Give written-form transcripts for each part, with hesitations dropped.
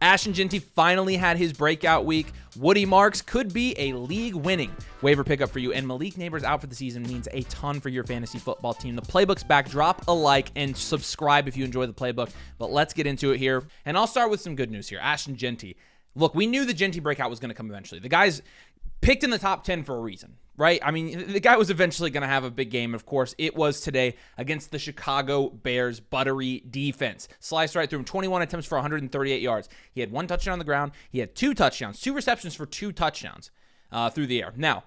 Ashton Jeanty finally had his breakout week. Woody Marks could be a league-winning waiver pickup for you, and Malik Nabers out for the season means a ton for your fantasy football team. The playbook's back. Drop a like and subscribe if you enjoy the playbook, but let's get into it here. And I'll start with some good news here. Ashton Jeanty. Look, we knew the Jeanty breakout was going to come eventually. The guy's picked in the top 10 for a reason, right? I mean, the guy was eventually going to have a big game. Of course, it was today against the Chicago Bears buttery defense. Sliced right through him, 21 attempts for 138 yards. He had 1 touchdown on the ground. He had 2 touchdowns, 2 receptions for 2 touchdowns through the air. Now,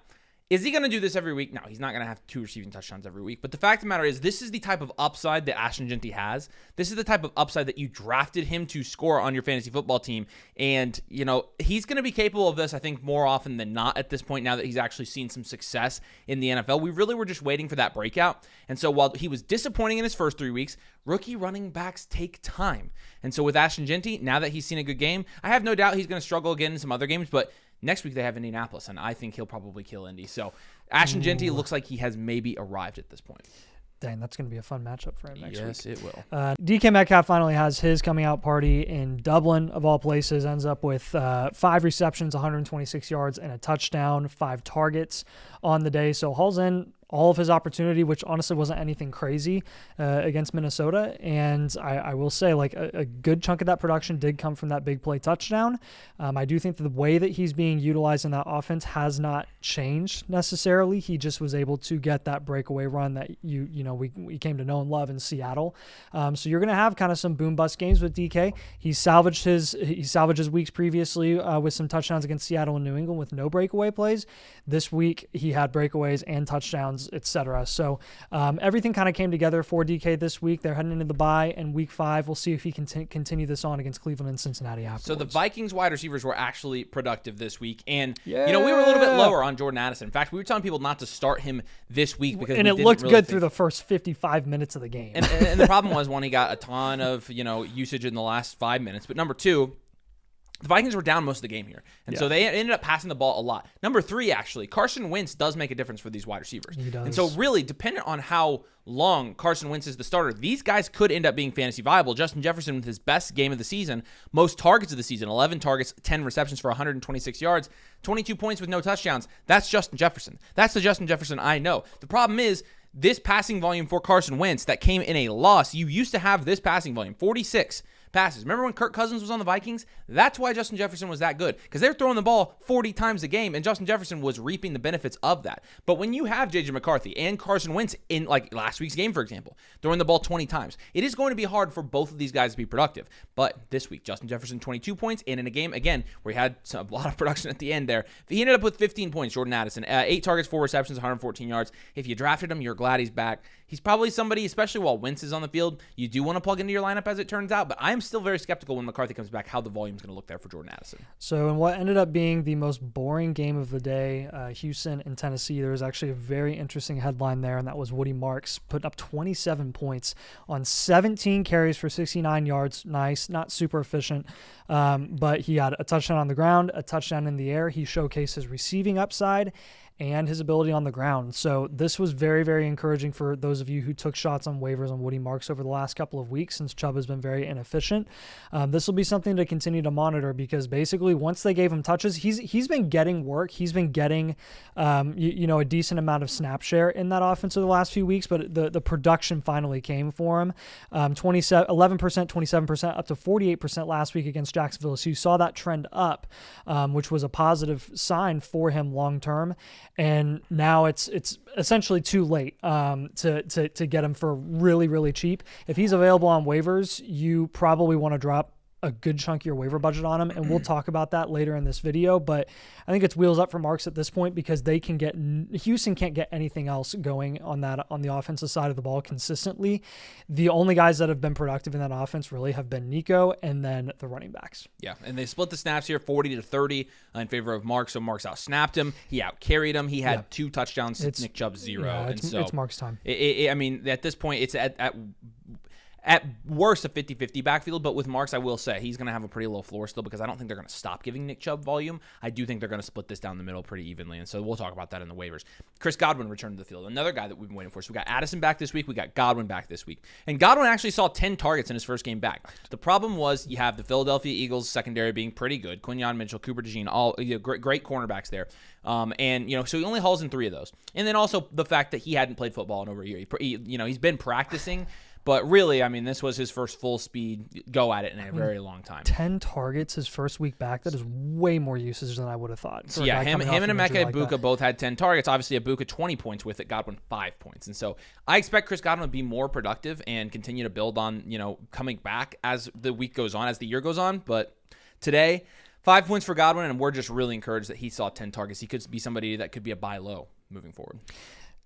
is he going to do this every week? No, he's not going to have 2 receiving touchdowns every week. But the fact of the matter is, this is the type of upside that Ashton Jeanty has. This is the type of upside that you drafted him to score on your fantasy football team. And, you know, he's going to be capable of this, I think, more often than not at this point, now that he's actually seen some success in the NFL. We really were just waiting for that breakout. And so while he was disappointing in his first 3 weeks, rookie running backs take time. And so with Ashton Jeanty, now that he's seen a good game, I have no doubt he's going to struggle again in some other games, but next week they have Indianapolis, and I think he'll probably kill Indy. So Ashton Jeanty looks like he has maybe arrived at this point. Dang, that's going to be a fun matchup for him next week. Yes, it will. DK Metcalf finally has his coming out party in Dublin, of all places. Ends up with 5 receptions, 126 yards, and a touchdown, 5 targets on the day. So hauls in all of his opportunity, which honestly wasn't anything crazy against Minnesota. And I will say, like, a good chunk of that production did come from that big play touchdown. I do think that the way that he's being utilized in that offense has not changed necessarily. He just was able to get that breakaway run that we came to know and love in Seattle. So you're going to have kind of some boom bust games with DK. He salvaged his weeks previously with some touchdowns against Seattle and New England with no breakaway plays. This week he had breakaways and touchdowns, etc. So everything kind of came together for DK this week. They're heading into the bye, and week 5 we'll see if he can continue this on against Cleveland and Cincinnati afterwards. So the Vikings wide receivers were actually productive this week, and we were a little bit lower on Jordan Addison. In fact, we were telling people not to start him this week because it looked good through the first 55 minutes of the game. And the problem was, one, he got a ton of usage in the last 5 minutes, but number 2, the Vikings were down most of the game here. And so they ended up passing the ball a lot. Number 3, actually, Carson Wentz does make a difference for these wide receivers. He does. And so really, dependent on how long Carson Wentz is the starter, these guys could end up being fantasy viable. Justin Jefferson with his best game of the season, most targets of the season, 11 targets, 10 receptions for 126 yards, 22 points with no touchdowns. That's Justin Jefferson. That's the Justin Jefferson I know. The problem is, this passing volume for Carson Wentz that came in a loss, you used to have this passing volume, 46 passes. Remember when Kirk Cousins was on the Vikings? That's why Justin Jefferson was that good, because they're throwing the ball 40 times a game, and Justin Jefferson was reaping the benefits of that. But when you have J.J. McCarthy and Carson Wentz in, like, last week's game, for example, throwing the ball 20 times, it is going to be hard for both of these guys to be productive. But this week, Justin Jefferson, 22 points, and in a game, again, where he had a lot of production at the end there, he ended up with 15 points, Jordan Addison, 8 targets, 4 receptions, 114 yards. If you drafted him, you're glad he's back. He's probably somebody, especially while Wentz is on the field, you do want to plug into your lineup as it turns out, but I'm still very skeptical when McCarthy comes back how the volume is going to look there for Jordan Addison. So in what ended up being the most boring game of the day, Houston and Tennessee, there was actually a very interesting headline there, and that was Woody Marks putting up 27 points on 17 carries for 69 yards. Nice, not super efficient, but he had a touchdown on the ground, a touchdown in the air. He showcased his receiving upside and his ability on the ground. So this was very, very encouraging for those of you who took shots on waivers on Woody Marks over the last couple of weeks, since Chubb has been very inefficient. This will be something to continue to monitor, because basically once they gave him touches, he's been getting work. He's been getting a decent amount of snap share in that offense over the last few weeks, but the production finally came for him. 11%, 27%, up to 48% last week against Jacksonville. So you saw that trend up, which was a positive sign for him long term. And now it's essentially too late to get him for really, really cheap. If he's available on waivers, you probably want to drop a good chunk of your waiver budget on him, and we'll talk about that later in this video. But I think it's wheels up for Marks at this point, because Houston can't get anything else going on the offensive side of the ball consistently. The only guys that have been productive in that offense really have been Nico and then the running backs. Yeah, and they split the snaps here 40-30 in favor of Marks. So Marks out-snapped him. He out-carried him. He had 2 touchdowns. Nick Chubb 0. Yeah, it's Marks' time. I mean, at this point, it's at worst a 50-50 backfield, but with Marks, I will say he's going to have a pretty low floor still because I don't think they're going to stop giving Nick Chubb volume. I do think they're going to split this down the middle pretty evenly, and so we'll talk about that in the waivers. Chris Godwin returned to the field, another guy that we've been waiting for. So we got Addison back this week, we got Godwin back this week, and Godwin actually saw 10 targets in his first game back. The problem was you have the Philadelphia Eagles secondary being pretty good, Quinshon, Mitchell, Cooper DeJean, all great cornerbacks there. And so he only hauls in 3 of those. And then also the fact that he hadn't played football in over a year. He's been practicing, but really, I mean, this was his first full speed go at it in a very long time. 10 targets his first week back. That is way more usage than I would have thought. So yeah, him and Emeka Egbuka both had 10 targets. Obviously, Egbuka 20 points with it, Godwin 5 points. And so I expect Chris Godwin to be more productive and continue to build on, coming back as the week goes on, as the year goes on. But today, 5 points for Godwin, and we're just really encouraged that he saw 10 targets. He could be somebody that could be a buy low moving forward.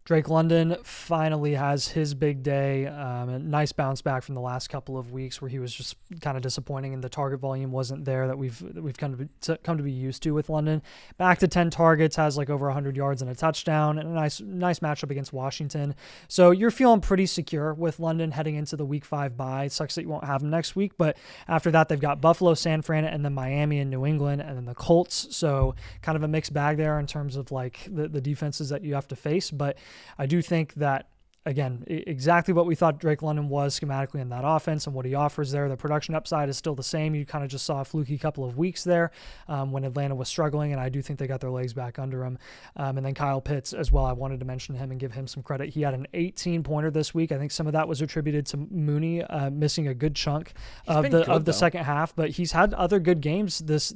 Drake London finally has his big day. A nice bounce back from the last couple of weeks where he was just kind of disappointing and the target volume wasn't there that we've come to be used to with London. Back to 10 targets, has like over 100 yards and a touchdown, and a nice matchup against Washington. So you're feeling pretty secure with London heading into the Week 5 bye. It sucks that you won't have him next week, but after that they've got Buffalo, San Fran, and then Miami and New England, and then the Colts. So kind of a mixed bag there in terms of like the defenses that you have to face, but I do think that, again, exactly what we thought Drake London was schematically in that offense and what he offers there. The production upside is still the same. You kind of just saw a fluky couple of weeks there when Atlanta was struggling, and I do think they got their legs back under him. And then Kyle Pitts as well. I wanted to mention him and give him some credit. He had an 18-pointer this week. I think some of that was attributed to Mooney missing a good chunk of the second half, but he's had other good games this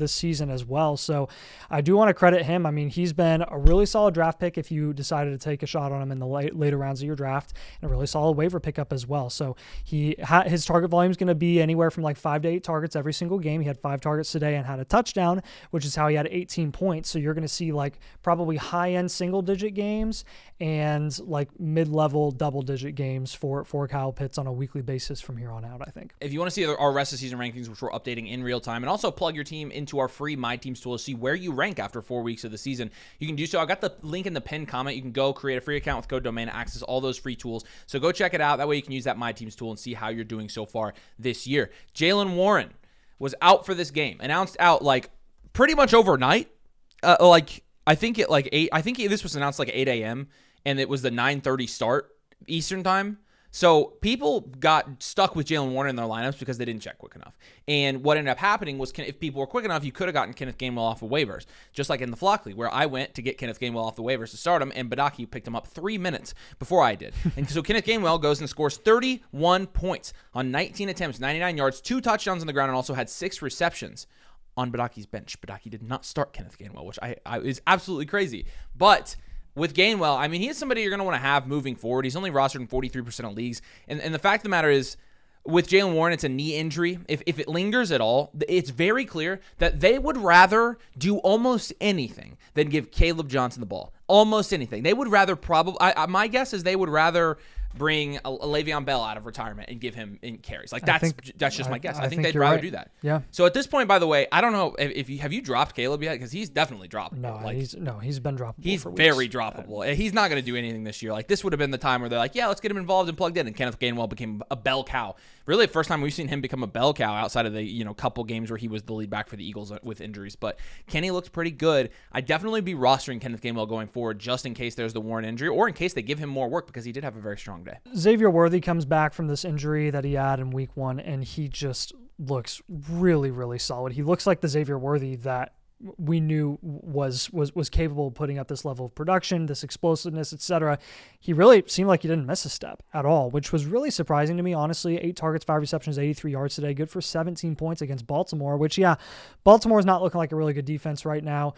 season as well. So I do want to credit him. I mean, he's been a really solid draft pick if you decided to take a shot on him in the later rounds of your draft, and a really solid waiver pickup as well. So his target volume is going to be anywhere from like 5 to 8 targets every single game. He had 5 targets today and had a touchdown, which is how he had 18 points. So you're going to see like probably high-end single-digit games and like mid-level double-digit games for Kyle Pitts on a weekly basis from here on out, I think. If you want to see our rest of season rankings, which we're updating in real time, and also plug your team into our free My Teams tool to see where you rank after 4 weeks of the season, you can do so. I got the link in the pinned comment. You can go create a free account with code domain, access all those free tools. So go check it out. That way you can use that My Teams tool and see how you're doing so far this year. Jaylen Warren was out for this game, announced out like pretty much overnight. I think this was announced like 8 a.m. and it was the 9:30 start Eastern time. So people got stuck with Jaylen Warren in their lineups because they didn't check quick enough. And what ended up happening was if people were quick enough, you could have gotten Kenneth Gainwell off of waivers, just like in the Flock League, where I went to get Kenneth Gainwell off the waivers to start him, and Badaki picked him up 3 minutes before I did. And so Kenneth Gainwell goes and scores 31 points on 19 attempts, 99 yards, 2 touchdowns on the ground, and also had 6 receptions on Badaki's bench. Badaki did not start Kenneth Gainwell, which is absolutely crazy. But with Gainwell, I mean, he is somebody you're going to want to have moving forward. He's only rostered in 43% of leagues. And the fact of the matter is, with Jaylen Warren, it's a knee injury. If it lingers at all, it's very clear that they would rather do almost anything than give Caleb Johnson the ball. Almost anything. They would rather my guess is they would rather bring a Le'Veon Bell out of retirement and give him in carries. Like that's just my guess. I think they'd rather do that. Yeah. So at this point, by the way, I don't know if you have you dropped Caleb yet, because he's definitely droppable. He's been droppable. He's for very weeks. droppable. He's not going to do anything this year. Like this would have been the time where they're like, yeah, let's get him involved and plugged in. And Kenneth Gainwell became a bell cow. Really, the first time we've seen him become a bell cow outside of the couple games where he was the lead back for the Eagles with injuries. But Kenny looked pretty good. I'd definitely be rostering Kenneth Gainwell going forward, just in case there's the Warren injury, or in case they give him more work, because he did have a very strong day. Xavier Worthy comes back from this injury that he had in week 1, and he just looks really, really solid. He looks like the Xavier Worthy that we knew was capable of putting up this level of production, this explosiveness, etc. He really seemed like he didn't miss a step at all, which was really surprising to me, honestly. 8 targets, 5 receptions, 83 yards today. Good for 17 points against Baltimore, which, Baltimore's not looking like a really good defense right now.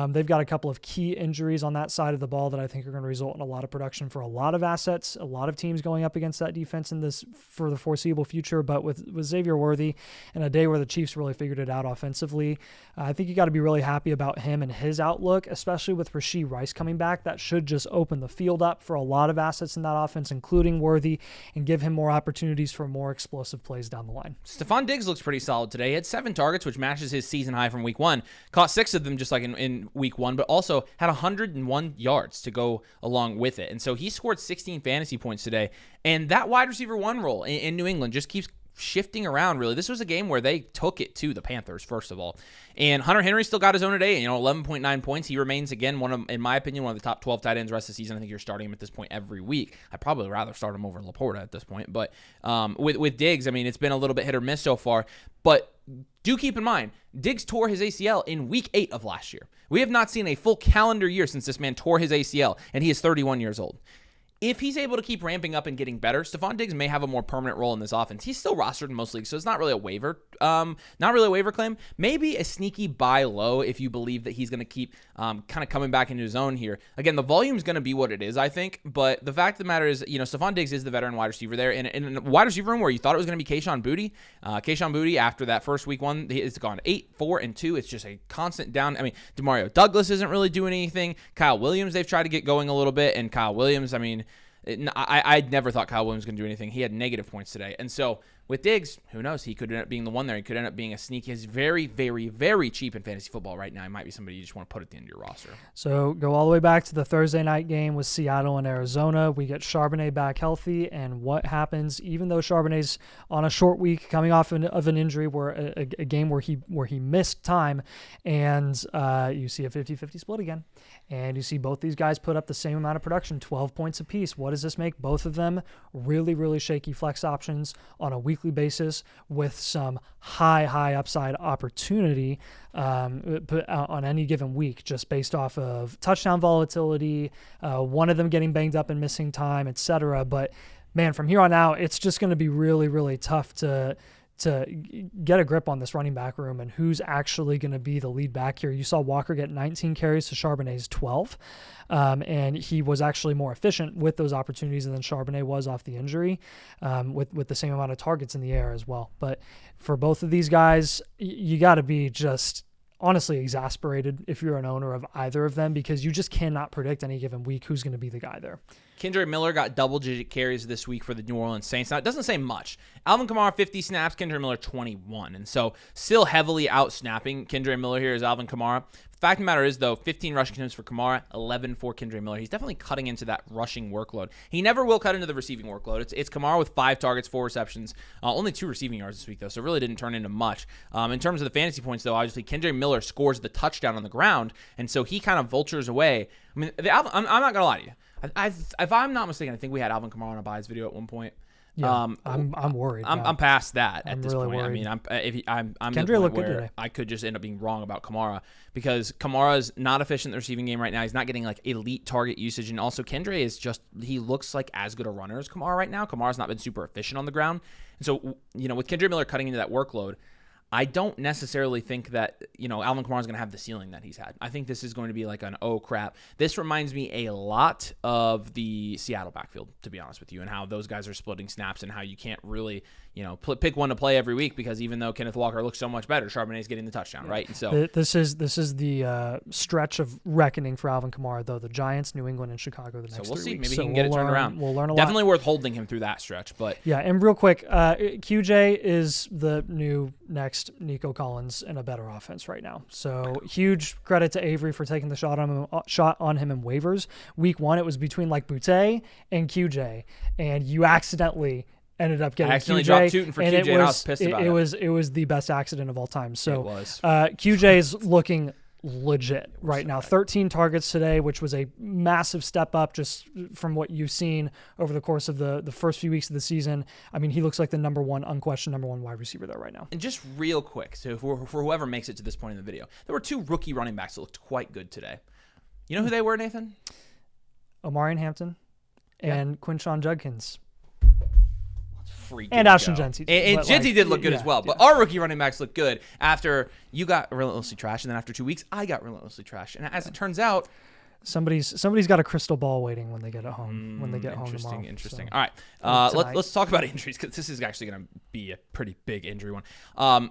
They've got a couple of key injuries on that side of the ball that I think are going to result in a lot of production for a lot of assets, a lot of teams going up against that defense in this for the foreseeable future. But with Xavier Worthy and a day where the Chiefs really figured it out offensively, I think you got to be really really happy about him and his outlook, especially with Rashee Rice coming back. That should just open the field up for a lot of assets in that offense, including Worthy, and give him more opportunities for more explosive plays down the line. Stefon Diggs looks pretty solid today. He had 7 targets, which matches his season high from week 1. Caught 6 of them just like in week 1, but also had 101 yards to go along with it. And so he scored 16 fantasy points today. And that wide receiver 1 role in New England just keeps shifting around, really. This was a game where they took it to the Panthers, first of all. And Hunter Henry still got his own today, 11.9 points. He remains, again, in my opinion, one of the top 12 tight ends the rest of the season. I think you're starting him at this point every week. I'd probably rather start him over Laporta at this point. But with Diggs, it's been a little bit hit or miss so far. But do keep in mind, Diggs tore his ACL in week 8 of last year. We have not seen a full calendar year since this man tore his ACL, and he is 31 years old. If he's able to keep ramping up and getting better, Stefon Diggs may have a more permanent role in this offense. He's still rostered in most leagues, so it's not really a waiver claim. Maybe a sneaky buy low if you believe that he's going to keep kind of coming back into his own here. Again, the volume is going to be what it is, I think, but the fact of the matter is, Stefon Diggs is the veteran wide receiver there. And in a wide receiver room where you thought it was going to be Kayshon Boutte, after that first week 1, it's gone 8, 4, and 2. It's just a constant down. DeMario Douglas isn't really doing anything. Kyle Williams, they've tried to get going a little bit, and Kyle Williams, I never thought Kyle Williams was going to do anything. He had negative points today. And so with Diggs, who knows? He could end up being the one there. He could end up being a sneak. He's very, very, very cheap in fantasy football right now. He might be somebody you just want to put at the end of your roster. So go all the way back to the Thursday night game with Seattle and Arizona. We get Charbonnet back healthy, and what happens? Even though Charbonnet's on a short week, coming off of an injury, where a game where he missed time, and you see a 50-50 split again, and you see both these guys put up the same amount of production, 12 points apiece. What does this make? Both of them really, really shaky flex options on a weekly basis with some high upside opportunity on any given week, just based off of touchdown volatility, one of them getting banged up and missing time, etc. But man, from here on out, it's just going to be really, really tough to get a grip on this running back room and who's actually going to be the lead back here. You saw Walker get 19 carries to Charbonnet's 12, and he was actually more efficient with those opportunities than Charbonnet was off the injury, with the same amount of targets in the air as well. But for both of these guys, you got to be just honestly exasperated if you're an owner of either of them, because you just cannot predict any given week who's going to be the guy there. Kendre Miller got double-digit carries this week for the New Orleans Saints. Now, it doesn't say much. Alvin Kamara, 50 snaps. Kendre Miller, 21. And so still heavily out-snapping Kendre Miller here is Alvin Kamara. The fact of the matter is, though, 15 rushing attempts for Kamara, 11 for Kendre Miller. He's definitely cutting into that rushing workload. He never will cut into the receiving workload. It's Kamara with 5 targets, 4 receptions, only 2 receiving yards this week, though, so it really didn't turn into much. In terms of the fantasy points, though, obviously Kendre Miller scores the touchdown on the ground, and so he kind of vultures away. I'm not going to lie to you. If I'm not mistaken, I think we had Alvin Kamara on a buys video at one point. Yeah, I'm worried. I'm past that at this really point. Worried. I'm Kendre looked good today. I could just end up being wrong about Kamara, because Kamara's not efficient in the receiving game right now. He's not getting like elite target usage, and also Kendre is he looks like as good a runner as Kamara right now. Kamara's not been super efficient on the ground, and so with Kendre Miller cutting into that workload, I don't necessarily think that, Alvin Kamara is going to have the ceiling that he's had. I think this is going to be like an, oh, crap. This reminds me a lot of the Seattle backfield, to be honest with you, and how those guys are splitting snaps and how you can't really, pick one to play every week, because even though Kenneth Walker looks so much better, Charbonnet's getting the touchdown, right? And so this is the stretch of reckoning for Alvin Kamara, though. The Giants, New England, and Chicago the next 3 weeks. So we'll see. Maybe he can get it turned around. We'll learn a lot. Definitely worth holding him through that stretch. But yeah, and real quick, QJ is the new next Nico Collins in a better offense right now. So huge credit to Avery for taking the shot on him in waivers. Week 1, it was between like Boutte and QJ, and you accidentally ended up getting accidentally QJ, dropped Tootin for and QJ, and I was pissed about it. It was the best accident of all time. So it was. QJ is looking legit right now. 13 targets today, which was a massive step up just from what you've seen over the course of the first few weeks of the season. He looks like the unquestioned number one wide receiver there right now. And just real quick, so for whoever makes it to this point in the video, there were 2 rookie running backs that looked quite good today. You know who they were, Nathan? Omarion Hampton and Quinshon Judkins. And Ashton Jeanty. And Jeanty did look good as well. But our rookie running backs look good after you got relentlessly trashed, and then after 2 weeks, I got relentlessly trashed. And as it turns out, Somebody's got a crystal ball waiting when they get it home. When they get home tomorrow. Interesting. So, all right, let's talk about injuries because this is actually going to be a pretty big injury one.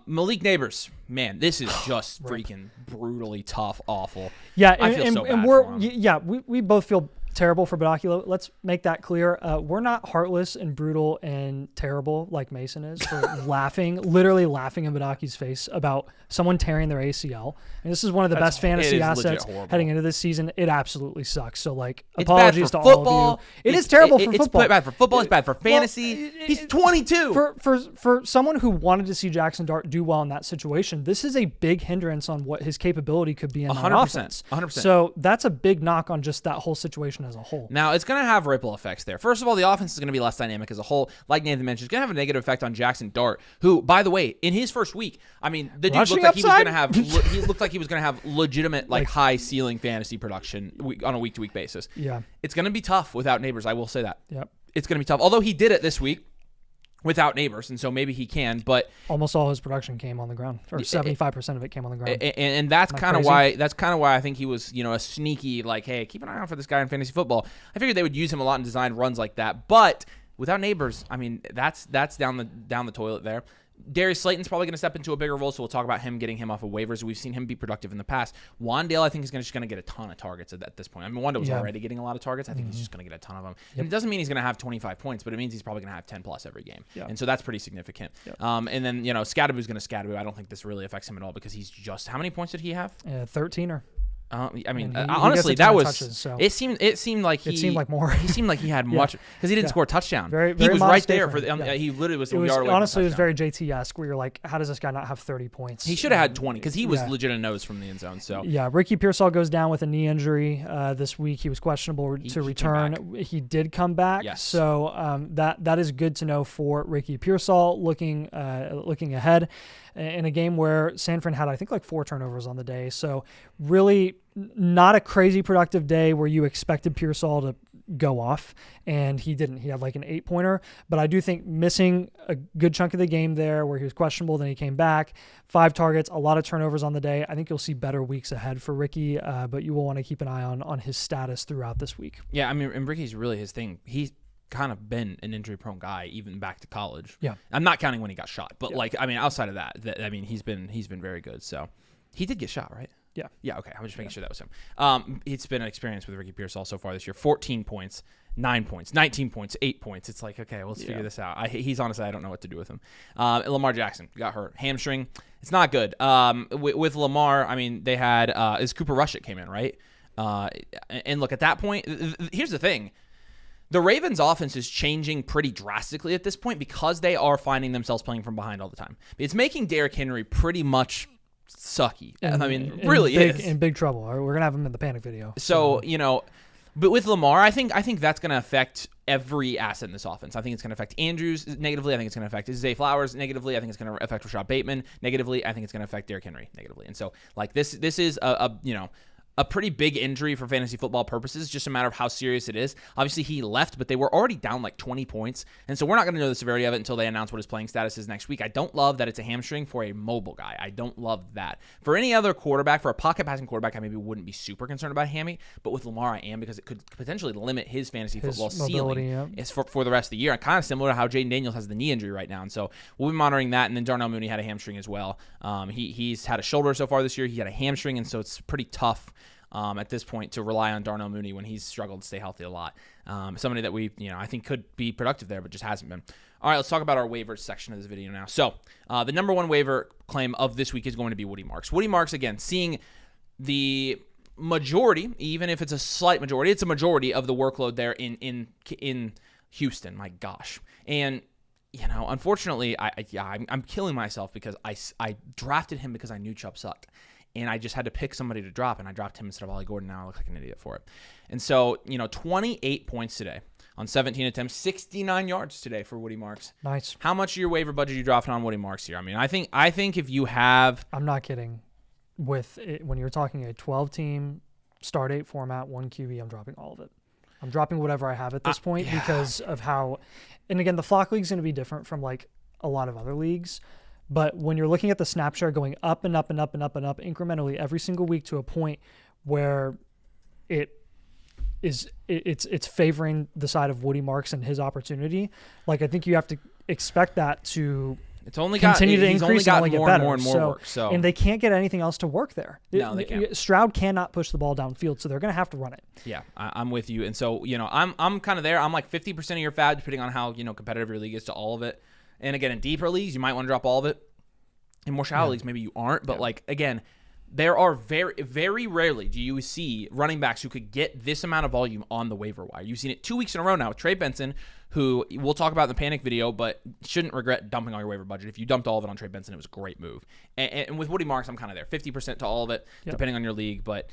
Malik Nabers, man, this is just freaking brutally tough, awful. Yeah, I feel so bad for him. we both feel terrible for Badocchio. Let's make that clear. We're not heartless and brutal and terrible like Mason is for literally laughing in Badocchio's face about someone tearing their ACL. And this is one of the best fantasy assets heading into this season. It absolutely sucks. So, apologies to all of you. It is terrible for football. It's bad for football. It's bad for fantasy. He's 22. For someone who wanted to see Jackson Dart do well in that situation, this is a big hindrance on what his capability could be in that offense. 100%. So that's a big knock on just that whole situation as a whole. Now, it's going to have ripple effects there. First of all, the offense is going to be less dynamic as a whole. Like Nathan mentioned, it's going to have a negative effect on Jackson Dart, who, by the way, in his first week, I mean, the dude looked like he was going to have he looked like he was going to have legitimate high ceiling fantasy production on a week-to-week basis. Yeah. It's going to be tough without Nabers, I will say that. Yep. It's going to be tough. Although he did it this week without Nabers, and so maybe he can, but almost all his production came on the ground, or 75% of it came on the ground. And that's kind of why I think he was, a sneaky hey, keep an eye out for this guy in fantasy football. I figured they would use him a lot in design runs like that, but without Nabers, I mean, that's down the toilet there. Darius Slayton's probably going to step into a bigger role, so we'll talk about him getting him off of waivers. We've seen him be productive in the past. Wandale, I think, is just going to get a ton of targets at this point. I mean, Wandale was already getting a lot of targets. I think he's just going to get a ton of them. Yep. And it doesn't mean he's going to have 25 points, but it means he's probably going to have 10-plus every game. Yep. And so that's pretty significant. Yep. And then, Scadaboo's going to Scadaboo. I don't think this really affects him at all because he's just – how many points did he have? 13er. I mean, he honestly, that was. Touches, so. It seemed like more. He seemed like he had much because he didn't score a touchdown. Very he was right there for he literally was. Honestly, it was very JT-esque. Where you're like, how does this guy not have 30 points? He should have had 20 because he was legit a nose from the end zone. So Ricky Pearsall goes down with a knee injury this week. He was questionable to return. He did come back. Yes. So that is good to know for Ricky Pearsall looking ahead in a game where San Fran had, I think, 4 turnovers on the day. So really not a crazy productive day where you expected Pearsall to go off, and he didn't. He had an 8-pointer, but I do think missing a good chunk of the game there where he was questionable, then he came back, 5 targets, a lot of turnovers on the day. I think you'll see better weeks ahead for Ricky, but you will want to keep an eye on his status throughout this week. Yeah, I mean, and Ricky's really his thing. He's kind of been an injury-prone guy even back to college. Yeah, I'm not counting when he got shot, but outside of that, he's been very good. So he did get shot, right? Yeah. Yeah, okay. I'm just making sure that was him. It's been an experience with Ricky Pearsall so far this year. 14 points, 9 points, 19 points, 8 points. It's okay, let's figure this out. He's honestly, I don't know what to do with him. Lamar Jackson got hurt. Hamstring. It's not good. With Lamar, I mean, they had is Cooper Rush that came in, right? And look, at that point, here's the thing. The Ravens' offense is changing pretty drastically at this point because they are finding themselves playing from behind all the time. It's making Derrick Henry pretty much sucky. Really is in big trouble. We're gonna have him in the panic video. So but with Lamar, I think that's gonna affect every asset in this offense. I think it's gonna affect Andrews negatively. I think it's gonna affect Zay Flowers negatively. I think it's gonna affect Rashad Bateman negatively. I think it's gonna affect Derrick Henry negatively. And so this is a pretty big injury for fantasy football purposes. It's just a matter of how serious it is. Obviously, he left, but they were already down 20 points. And so we're not going to know the severity of it until they announce what his playing status is next week. I don't love that it's a hamstring for a mobile guy. I don't love that. For any other quarterback, for a pocket passing quarterback, I maybe wouldn't be super concerned about a hammy. But with Lamar, I am because it could potentially limit his fantasy football ceiling for the rest of the year. Kind of similar to how Jaden Daniels has the knee injury right now. And so we'll be monitoring that. And then Darnell Mooney had a hamstring as well. He's had a shoulder so far this year. He had a hamstring, and so it's pretty tough at this point to rely on Darnell Mooney when he's struggled to stay healthy a lot. Somebody that I think could be productive there, but just hasn't been. All right, let's talk about our waivers section of this video now. So the number one waiver claim of this week is going to be Woody Marks. Woody Marks, again, seeing the majority, even if it's a slight majority, it's a majority of the workload there in Houston. My gosh. And unfortunately, I'm killing myself because I drafted him because I knew Chubb sucked. And I just had to pick somebody to drop, and I dropped him instead of Ollie Gordon. Now I look like an idiot for it. And so, 28 points today on 17 attempts, 69 yards today for Woody Marks. Nice. How much of your waiver budget are you dropping on Woody Marks here? I mean, I think if you have... I'm not kidding. With it, when you're talking a 12-team start 8 format, 1 QB, I'm dropping all of it. I'm dropping whatever I have at this point because of how... And again, the flock league is going to be different from a lot of other leagues. But when you're looking at the snap share going up and up and up and up and up incrementally every single week to a point where it it's favoring the side of Woody Marks and his opportunity. Like, I think you have to expect that to It's only continue to he's increase only and got only more get and better. more work. So and they can't get anything else to work there. No, they can't. Stroud cannot push the ball downfield, so they're going to have to run it. Yeah, I'm with you. And so, I'm kind of there. I'm like 50% of your fab, depending on how, competitive your league is to all of it. And again, in deeper leagues, you might want to drop all of it. In more shallow leagues, maybe you aren't. But like, again, there are very, very rarely do you see running backs who could get this amount of volume on the waiver wire. You've seen it 2 weeks in a row now with Trey Benson, who we'll talk about in the panic video, but shouldn't regret dumping all your waiver budget. If you dumped all of it on Trey Benson, it was a great move. And with Woody Marks, I'm kind of there. 50% to all of it, depending on your league. But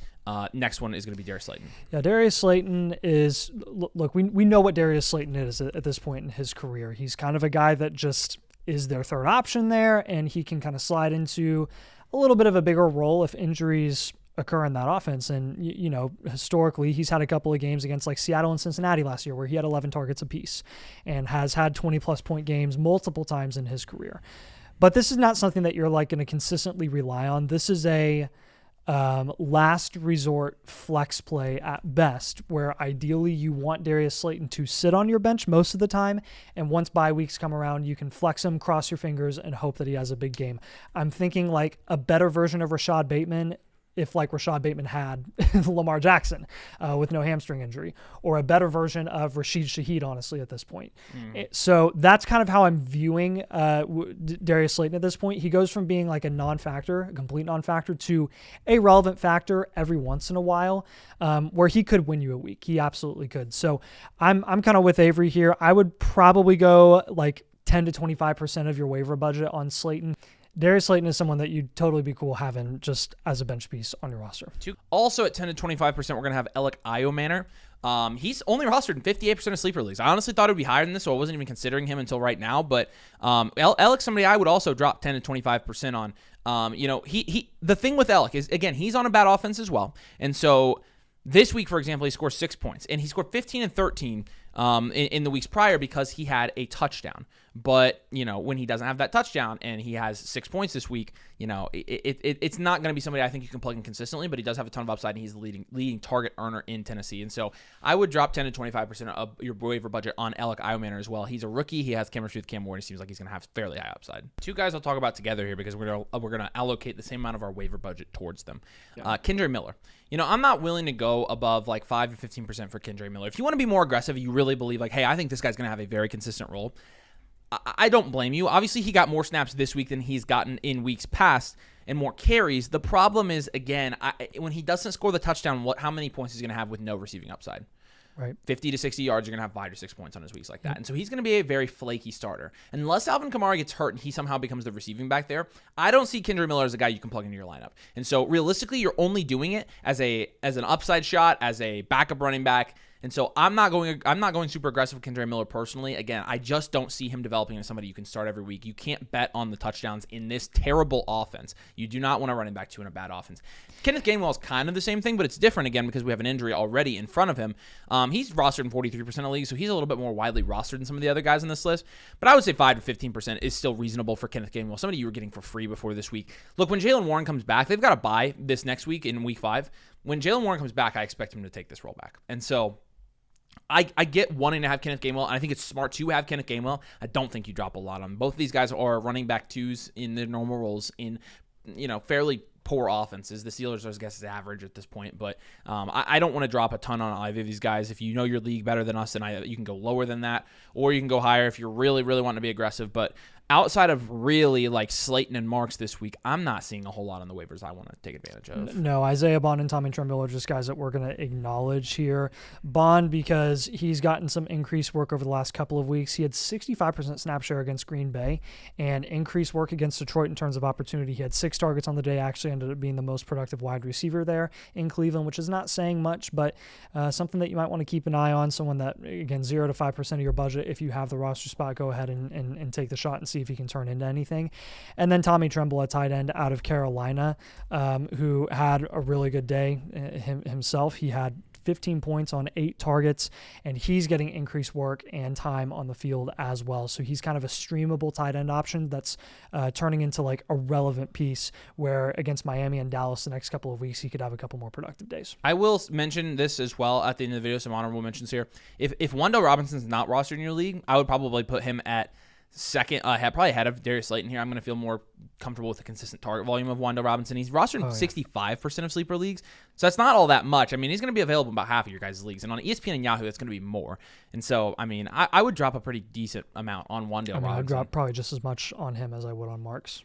next one is going to be Darius Slayton. Yeah, Darius Slayton is, look, we know what Darius Slayton is at this point in his career. He's kind of a guy that just is their third option there, and he can kind of slide into a little bit of a bigger role if injuries occur in that offense. And, historically, he's had a couple of games against like Seattle and Cincinnati last year where he had 11 targets apiece and has had 20-plus point games multiple times in his career. But this is not something that you're like going to consistently rely on. This is a last resort flex play at best, where ideally you want Darius Slayton to sit on your bench most of the time, and once bye weeks come around, you can flex him, cross your fingers, and hope that he has a big game. I'm thinking like a better version of Rashad Bateman, if like Rashad Bateman had Lamar Jackson with no hamstring injury, or a better version of Rashid Shaheed, honestly, at this point. So that's kind of how I'm viewing Darius Slayton at this point. He goes from being like a non-factor, a complete non-factor, to a relevant factor every once in a while, where he could win you a week. He absolutely could. So I'm kind of with Avery here. I would probably go like 10 to 25% of your waiver budget on Slayton. Darius Slayton is someone that you'd totally be cool having just as a bench piece on your roster. Also at 10 to 25%, we're going to have Elic Ayomanor. He's only rostered in 58% of sleeper leagues. I honestly thought it would be higher than this, so I wasn't even considering him until right now. But Elic, somebody I would also drop 10 to 25% on. The thing with Elic is, again, he's on a bad offense as well. And so this week, for example, he scored 6 points. And he scored 15 and 13 in the weeks prior because he had a touchdown. But, when he doesn't have that touchdown and he has 6 points this week, it's not going to be somebody I think you can plug in consistently, but he does have a ton of upside, and he's the leading target earner in Tennessee. And so I would drop 10 to 25% of your waiver budget on Elic Ayomanor as well. He's a rookie. He has chemistry with Cam Ward. He seems like he's going to have fairly high upside. Two guys I'll talk about together here because we're going to allocate the same amount of our waiver budget towards them. Kendre Miller. I'm not willing to go above like 5 to 15% for Kendre Miller. If you want to be more aggressive, you really believe like, hey, I think this guy's going to have a very consistent role, I don't blame you. Obviously, he got more snaps this week than he's gotten in weeks past and more carries. The problem is, again, when he doesn't score the touchdown, how many points is he going to have with no receiving upside? Right. 50 to 60 yards, you're going to have 5 to 6 points on his weeks like that. And so he's going to be a very flaky starter. Unless Alvin Kamara gets hurt and he somehow becomes the receiving back there, I don't see Kendre Miller as a guy you can plug into your lineup. And so realistically, you're only doing it as an upside shot, as a backup running back. And so I'm not going super aggressive with Kendre Miller personally. Again, I just don't see him developing into somebody you can start every week. You can't bet on the touchdowns in this terrible offense. You do not want to running back two in a bad offense. Kenneth Gainwell is kind of the same thing, but it's different again because we have an injury already in front of him. He's rostered in 43% of leagues, so he's a little bit more widely rostered than some of the other guys on this list. But I would say 5 to 15% is still reasonable for Kenneth Gainwell, somebody you were getting for free before this week. Look, when Jaylen Warren comes back, they've got a bye this next week in week 5. When Jaylen Warren comes back, I expect him to take this role back. And so I get wanting to have Kenneth Gainwell, and I think it's smart to have Kenneth Gainwell. I don't think you drop a lot on them. Both of these guys are running back twos in their normal roles in, fairly poor offenses. The Steelers, I guess, is average at this point, but I don't want to drop a ton on either of these guys. If you know your league better than us, then you can go lower than that, or you can go higher if you're really, really wanting to be aggressive. But outside of really like Slayton and Marks this week, I'm not seeing a whole lot on the waivers I want to take advantage of. No, Isaiah Bond and Tommy Tremble are just guys that we're going to acknowledge here. Bond, because he's gotten some increased work over the last couple of weeks. He had 65% snap share against Green Bay and increased work against Detroit in terms of opportunity. He had 6 targets on the day, actually ended up being the most productive wide receiver there in Cleveland, which is not saying much, but something that you might want to keep an eye on. Someone that, again, 0 to 5% of your budget. If you have the roster spot, go ahead and take the shot and see if he can turn into anything. And then Tommy Tremble, a tight end out of Carolina, who had a really good day himself. He had 15 points on 8 targets, and he's getting increased work and time on the field as well. So he's kind of a streamable tight end option that's turning into like a relevant piece where against Miami and Dallas the next couple of weeks he could have a couple more productive days. I will mention this as well at the end of the video, some honorable mentions here. If Wandale Robinson's not rostered in your league, I would probably put him at second, probably ahead of Darius Slayton here. I'm going to feel more comfortable with the consistent target volume of Wandale Robinson. He's rostered in 65% of sleeper leagues, so that's not all that much. I mean, he's going to be available in about half of your guys' leagues, and on ESPN and Yahoo, that's going to be more. And so, I mean, I would drop a pretty decent amount on Wandale Robinson. I'd drop probably just as much on him as I would on Marks.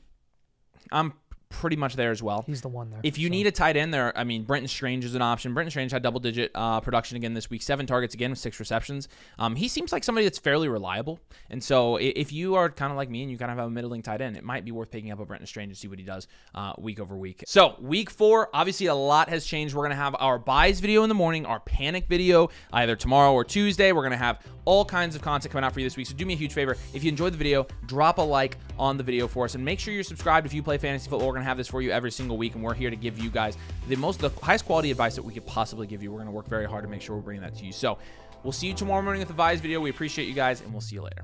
I'm pretty much there as well. He's the one there. If you need a tight end there, I mean, Brenton Strange is an option. Brenton Strange had double-digit production again this week, 7 targets again with 6 receptions. He seems like somebody that's fairly reliable. And so if you are kind of like me and you kind of have a middling tight end, it might be worth picking up a Brenton Strange and see what he does week over week. So week 4, obviously a lot has changed. We're going to have our buys video in the morning, our panic video either tomorrow or Tuesday. We're going to have all kinds of content coming out for you this week. So do me a huge favor. If you enjoyed the video, drop a like on the video for us and make sure you're subscribed if you play fantasy football. We're going to have this for you every single week, and we're here to give you guys the highest quality advice that we could possibly give you. We're going to work very hard to make sure we're bringing that to you. So we'll see you tomorrow morning with the Vise video. We appreciate you guys, and we'll see you later.